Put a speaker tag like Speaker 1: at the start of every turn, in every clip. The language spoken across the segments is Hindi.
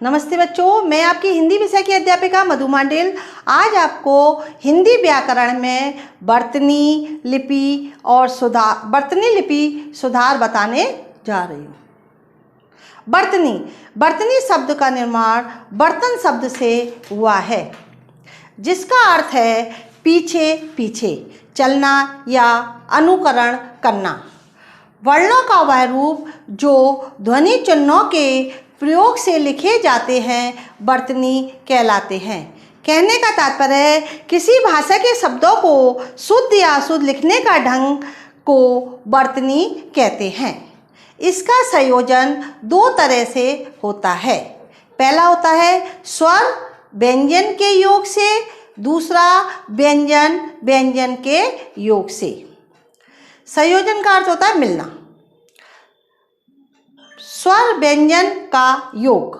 Speaker 1: नमस्ते बच्चों, मैं आपकी हिंदी विषय की अध्यापिका मधु मांडेल आज आपको हिंदी व्याकरण में वर्तनी लिपि और सुधार बताने जा रही हूँ। वर्तनी शब्द का निर्माण बर्तन शब्द से हुआ है, जिसका अर्थ है पीछे पीछे चलना या अनुकरण करना। वर्णों का वह रूप जो ध्वनि चिन्हों के प्रयोग से लिखे जाते हैं वर्तनी कहलाते हैं। कहने का तात्पर्य है किसी भाषा के शब्दों को शुद्ध या अशुद्ध लिखने का ढंग को वर्तनी कहते हैं। इसका संयोजन दो तरह से होता है। पहला होता है स्वर व्यंजन के योग से, दूसरा व्यंजन व्यंजन के योग से। संयोजन का अर्थ होता है मिलना। स्वर व्यंजन का योग,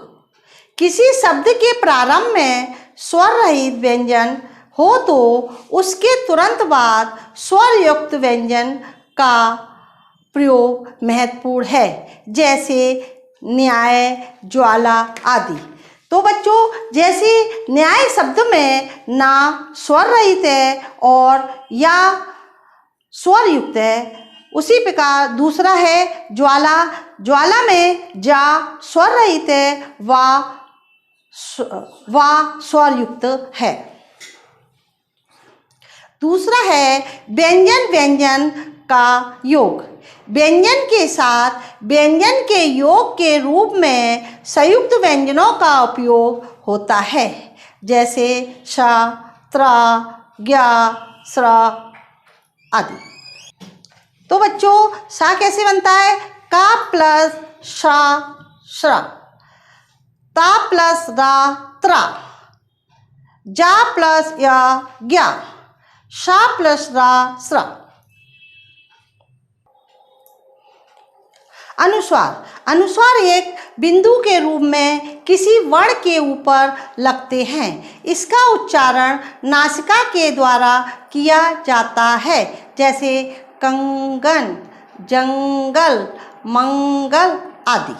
Speaker 1: किसी शब्द के प्रारंभ में स्वर रहित व्यंजन हो तो उसके तुरंत बाद स्वर युक्त व्यंजन का प्रयोग महत्वपूर्ण है, जैसे न्याय, ज्वाला आदि। तो बच्चों, जैसे न्याय शब्द में ना स्वर रहित है और या स्वर युक्त है, उसी प्रकार दूसरा है ज्वाला में जा स्वर रहित है, वा स्वर युक्त है। दूसरा है व्यंजन व्यंजन का योग। व्यंजन के साथ व्यंजन के योग के रूप में संयुक्त व्यंजनों का उपयोग होता है, जैसे श, त्र, ज्ञ, स्र आदि। तो बच्चों, सा कैसे बनता है? का प्लस शा श्र, ता प्लस रा त्रा, जा प्लस या ज्ञा, शा प्लस रा स्र। अनुस्वार एक बिंदु के रूप में किसी वर्ण के ऊपर लगते हैं। इसका उच्चारण नासिका के द्वारा किया जाता है, जैसे कंगन, जंगल, मंगल आदि।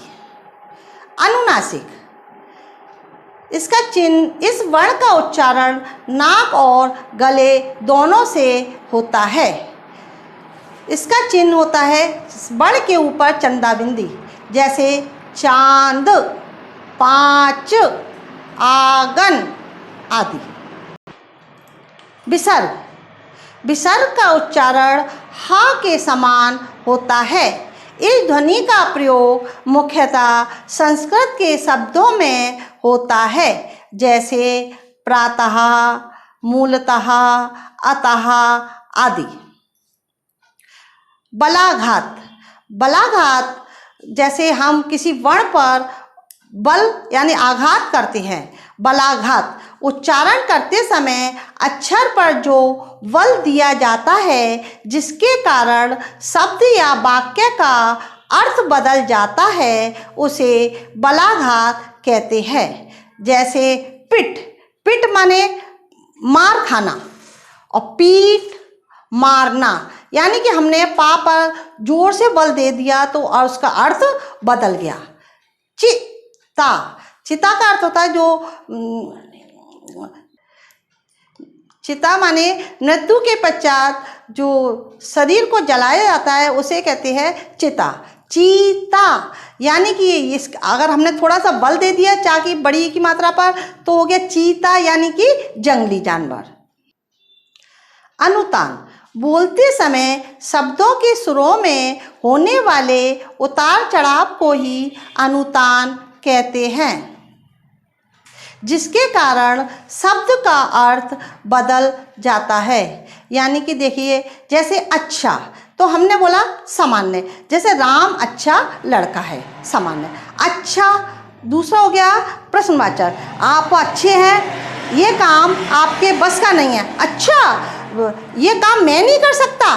Speaker 1: अनुनासिक, इसका चिन्ह, इस वर्ण का उच्चारण नाक और गले दोनों से होता है। इसका चिन्ह होता है वर्ण के ऊपर चंदा बिंदी, जैसे चांद, पाँच, आगन आदि। विसर्ग का उच्चारण हा के समान होता है। इस ध्वनि का प्रयोग मुख्यतः संस्कृत के शब्दों में होता है, जैसे प्रातः, मूलतः, अतः आदि। बलाघात, जैसे हम किसी वर्ण पर बल यानी आघात करते हैं। बलाघात उच्चारण करते समय अक्षर पर जो बल दिया जाता है, जिसके कारण शब्द या वाक्य का अर्थ बदल जाता है, उसे बलाघात कहते हैं। जैसे पिट माने मार खाना और पीठ मारना, यानी कि हमने पा पर जोर से बल दे दिया तो और उसका अर्थ बदल गया। चिता का अर्थ होता है चिता माने मृत्यु के पश्चात जो शरीर को जलाया जाता है, उसे कहते हैं चीता। यानी कि अगर हमने थोड़ा सा बल दे दिया चा की बड़ी की मात्रा पर, तो हो गया चीता, यानी कि जंगली जानवर। अनुतान, बोलते समय शब्दों के सुरों में होने वाले उतार चढ़ाव को ही अनुतान कहते हैं, जिसके कारण शब्द का अर्थ बदल जाता है। यानी कि देखिए, जैसे अच्छा, तो हमने बोला सामान्य, जैसे राम अच्छा लड़का है, सामान्य। अच्छा, दूसरा हो गया प्रश्नवाचक, आप अच्छे हैं, ये काम आपके बस का नहीं है, अच्छा ये काम मैं नहीं कर सकता।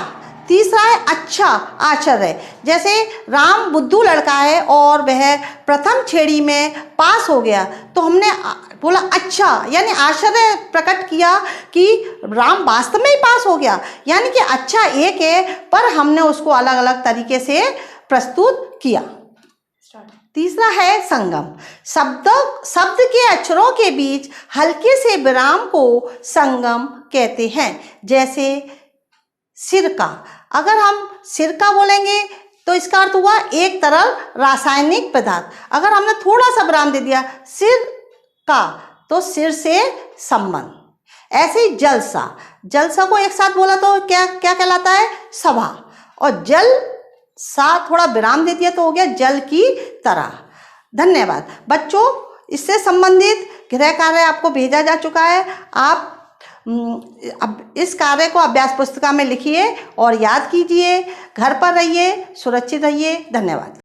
Speaker 1: तीसरा है अच्छा आश्चर्य, जैसे राम बुद्धू लड़का है और वह प्रथम श्रेणी में पास हो गया, तो हमने बोला अच्छा, यानी आश्चर्य प्रकट किया कि राम वास्तव में ही पास हो गया। यानी कि अच्छा एक है, पर हमने उसको अलग अलग तरीके से प्रस्तुत किया। तीसरा है संगम। शब्द के अक्षरों के बीच हल्के से विराम को संगम कहते हैं। जैसे सिरका, अगर हम सिरका बोलेंगे तो इसका अर्थ हुआ एक तरल रासायनिक पदार्थ। अगर हमने थोड़ा सा विराम दे दिया सिरका, तो सिर से संबंध। ऐसे ही जलसा, जलसा को एक साथ बोला तो क्या क्या कहलाता है? सभा। और जल सा थोड़ा विराम दे दिया तो हो गया जल की तरह। धन्यवाद बच्चों, इससे संबंधित गृह कार्य आपको भेजा जा चुका है। आप अब इस कार्य को अभ्यास पुस्तिका में लिखिए और याद कीजिए। घर पर रहिए, सुरक्षित रहिए। धन्यवाद।